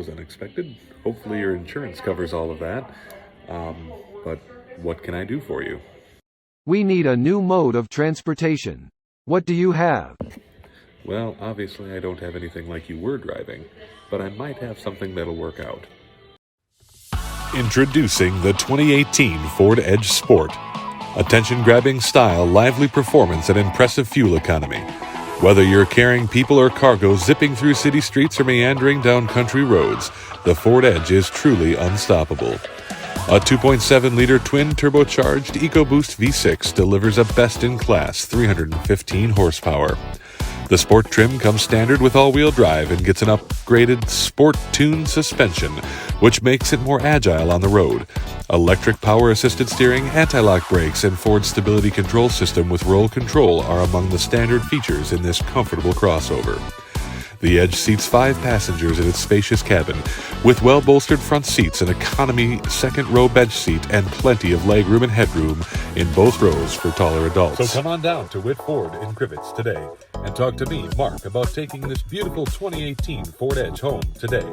was unexpected. Hopefully your insurance covers all of that. But what can I do for you? We need a new mode of transportation. What do you have? Well, obviously I don't have anything like you were driving, but I might have something that'll work out. Introducing the 2018 Ford Edge Sport. Attention-grabbing style, lively performance, and impressive fuel economy. Whether you're carrying people or cargo zipping through city streets or meandering down country roads, the Ford Edge is truly unstoppable. A 2.7-liter twin-turbocharged EcoBoost V6 delivers a best-in-class 315 horsepower. The Sport trim comes standard with all-wheel drive and gets an upgraded Sport-tuned suspension, which makes it more agile on the road. Electric power-assisted steering, anti-lock brakes, and Ford stability control system with roll control are among the standard features in this comfortable crossover. The Edge seats 5 passengers in its spacious cabin, with well-bolstered front seats, an economy second-row bench seat, and plenty of legroom and headroom in both rows for taller adults. So come on down to Witt Ford in Crivitz today and talk to me, Mark, about taking this beautiful 2018 Ford Edge home today.